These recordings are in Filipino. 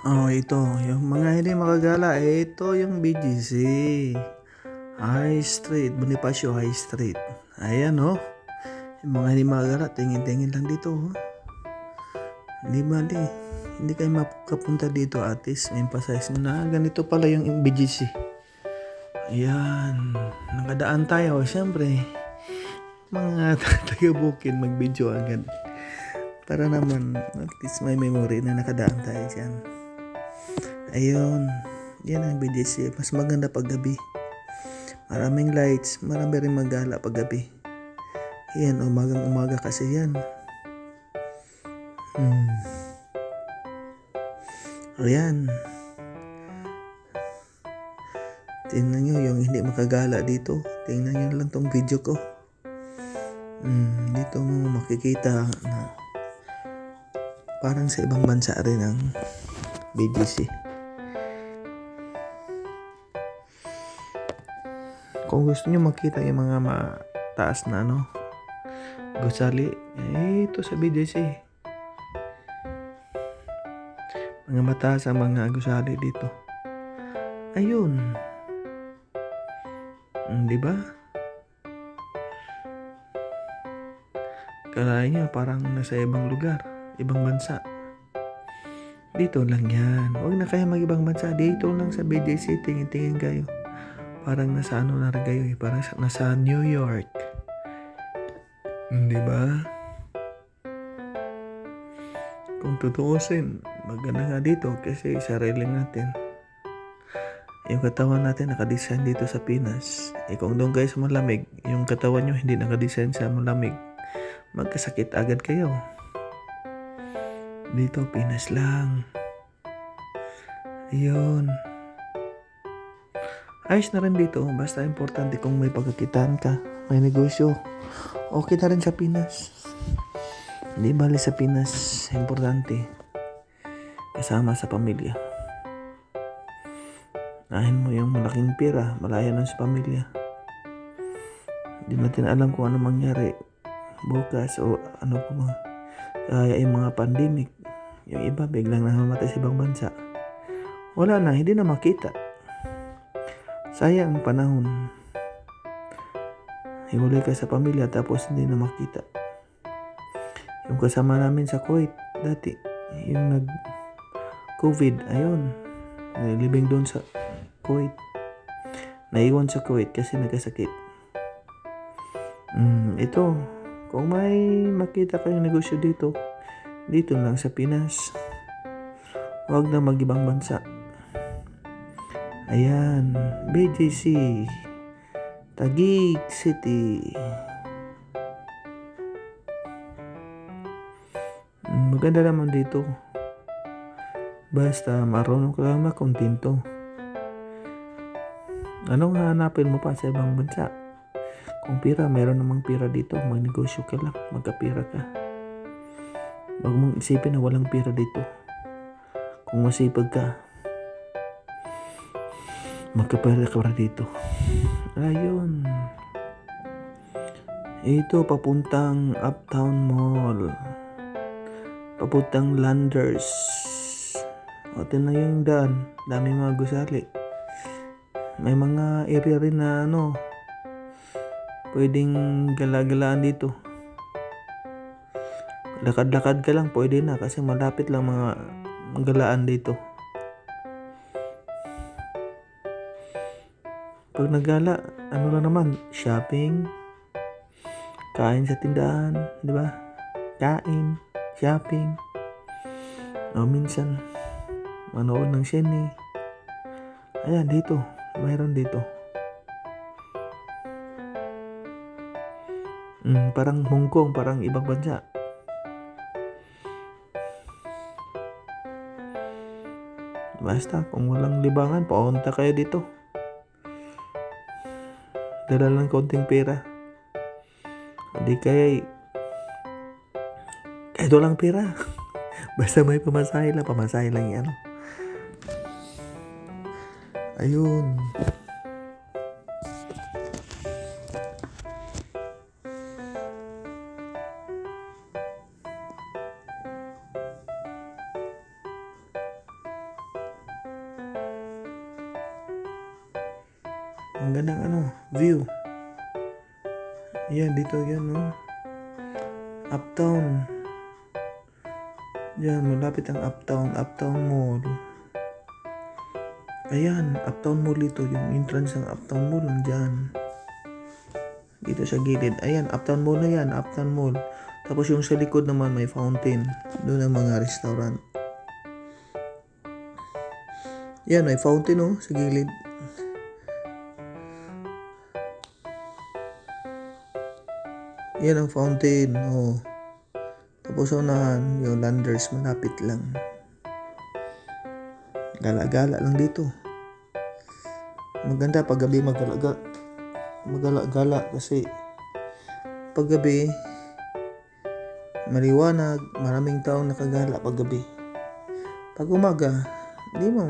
Oh, ito, yung mga hindi makagala, ito yung BGC. High Street, Bonifacio High Street. Ayan, oh. Yung mga hindi makagala, tingin-tingin lang dito, oh. Hindi bali. Hindi kayo makapunta dito, atis. May emphasize na ganito pala yung BGC. Ayan. Nakadaan tayo, siyempre. Mga taga-bukid, mag-video agad. Para naman, at least may memory na nakadaan tayo dyan. Ayun, yan ang BGC. Mas maganda pag gabi. Maraming lights, marami rin magala pag gabi. Yan, umagang-umaga kasi yan. Ayan. Tingnan nyo yung hindi makagala dito. Tingnan nyo lang tong video ko. Dito mo makikita na parang sa ibang bansa rin ang BGC. Kung gusto nyo makita yung mga mataas na gusali, ito sa BGC. Mga mataas ang mga gusali dito. Ayun. Di ba? Kala niya parang nasa ibang lugar, ibang bansa. Dito lang yan. Huwag na kayo mag-ibang bansa. Dito lang sa BGC, tingin-tingin kayo. Parang nasa na rin kayo eh. Parang nasa New York. Di ba? Kung tutuusin, maganda nga dito kasi sarili natin. Yung katawan natin nakadesign dito sa Pinas. Kung doon kayo sa malamig, yung katawan nyo hindi nakadesign sa malamig, magkasakit agad kayo. Dito, Pinas lang. Ayun. Ayos na rin dito. Basta importante kung may pagkakitaan ka, may negosyo. Okay na rin sa Pinas. Hindi bali sa Pinas. Importante. Kasama sa pamilya. Nahin mo yung malaking pera, malaya na sa pamilya. Hindi natin alam kung ano mangyari bukas o ano po mga kaya yung mga pandemic. Yung iba biglang namamatay sa ibang bansa. Wala na, hindi na makita. Sayang ang panahon. Hiwalay ka sa pamilya tapos hindi na makita. Yung kasama namin sa Kuwait dati, yung nag-COVID, ayun, nilibing doon sa Kuwait. Naiwan sa Kuwait kasi nagkasakit. Ito, kung may makita kayong negosyo dito, dito lang sa Pinas. Huwag na mag-ibang bansa. Ayan, BGC, Taguig City. Maganda naman dito. Basta marunong ka lang makontento. Anong hahanapin mo pa sa ibang bansa? Kung pira, meron namang pira dito. Magnegosyo ka lang, magkapira ka. Huwag mong isipin na walang pira dito. Kung masipag ka, magkapira ka para dito. Ayun. Ito, papuntang Uptown Mall. Papuntang Landers. O, tingnan yung daan. Dami mga gusali. May mga area rin na pwedeng gala-galaan dito. Lakad-lakad ka lang, pwede na kasi malapit lang mga galaan dito. Pag nagala, ano lang naman, shopping, kain sa tindahan, di ba? Kain, shopping, o minsan, manood ng sine. Ayan, dito, mayroon dito. Parang Hong Kong, parang ibang bansa. Basta, kung walang libangan, paunta kayo dito. Dala lang konting pera. Hindi kaya kahit walang pera. Basta may pamasahe lang yan. Ayun. Ang gandang view. Ayan, dito yan, no? Uptown. Yan, malapit ang Uptown Mall. Ayan, Uptown Mall ito. Yung entrance ng Uptown Mall, nandyan. Dito sa gilid. Ayan, Uptown Mall na yan, Uptown Mall. Tapos yung sa likod naman may fountain. Doon ang mga restaurant. Yan, may fountain sa gilid. Yan ang fountain, Tapos unahan, yung Landers, malapit lang. Gala-gala lang dito. Maganda paggabi magala kasi paggabi maliwanag, maraming taong nakagala paggabi. Pag umaga, hindi mo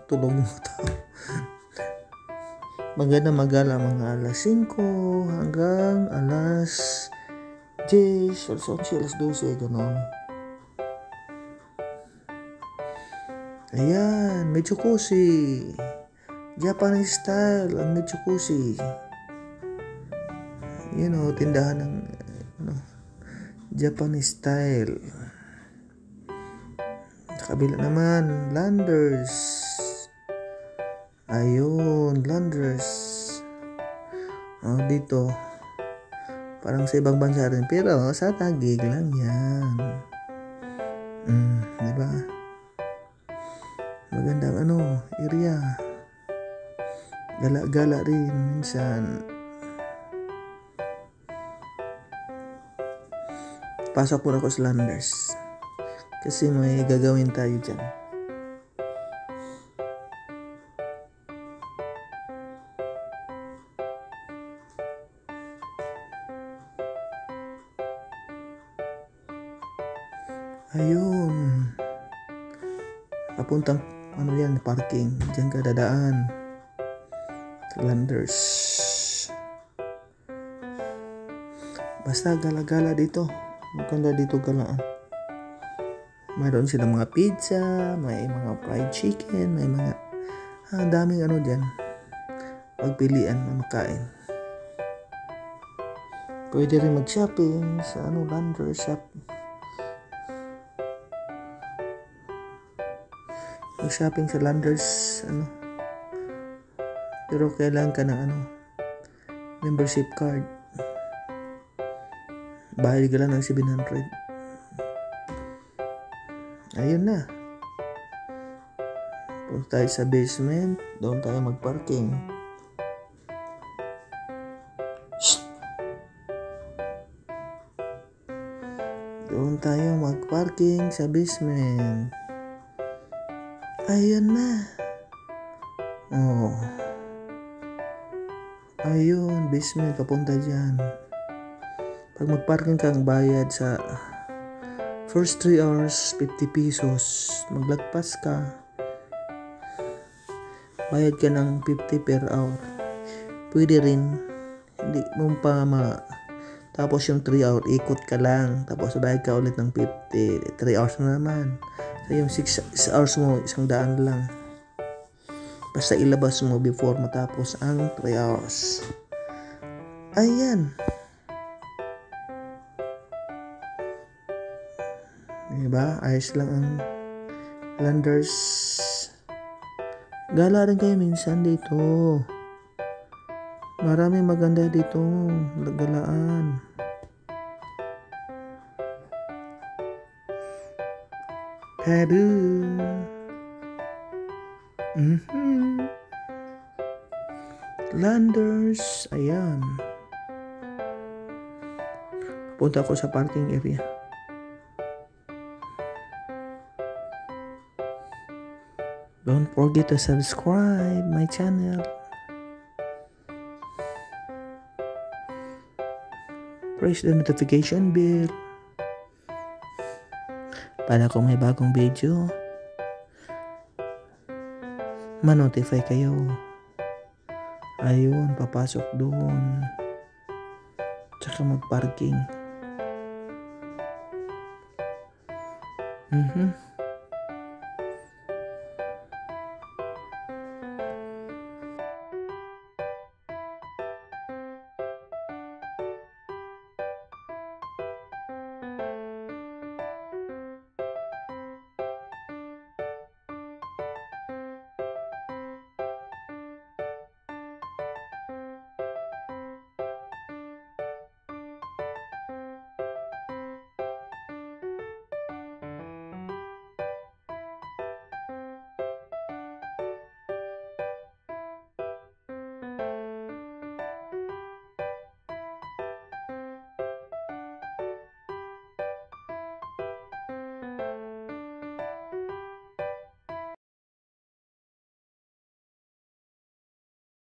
tulog mo tao. Maganda magala mga alas 5 hanggang alas 10, alas 11, alas 12, gano'n. Ayan, Mitsukoshi. Japanese style ang Mitsukoshi. Yan tindahan ng Japanese style. Sa kabila naman, Landers. Ayun, Landers. Dito. Parang sa ibang bansa rin. Pero sa Taguig lang yan. Diba? Magandang area. Gala-gala rin minsan. Pasok muna ako sa Landers. Kasi may gagawin tayo dyan. Ayun. Papuntang parking. Diyan ka dadaan. Sa Landers. Basta gala-gala dito. Maganda dito galaan. Mayroon silang mga pizza, may mga fried chicken, may mga daming dyan. Pagpilian na makain. Pwede rin mag-shopping sa Landers shop. Mag-shopping sa Landers pero kailangan ka ng membership card. Bayad ka lang ng 700. Ayun na. Punta tayo sa basement, doon tayo mag-parking. Doon tayo mag-parking sa basement. Ayun na. Ayun, basement, papunta dyan. Pag mag-parking kang bayad sa first 3 hours, 50 pesos. Maglagpas ka, bayad ka ng 50 per hour. Pwede rin, hindi mo pa tapos yung 3 hour, ikot ka lang. Tapos bayad ka ulit ng 50. 3 hours na naman. So yung 6 hours mo, 100 lang. Basta ilabas mo before matapos ang 3 hours. Ayan. Diba? Ayos lang ang Landers. Gala rin kayo minsan dito. Maraming maganda dito. Galaan. Peru. Landers. Ayan. Punta ako sa parking area. Don't forget to subscribe my channel. Press the notification bell para kung may bagong video, ma-notify kayo. Ayun, papasok doon. Tsaka mag-parking.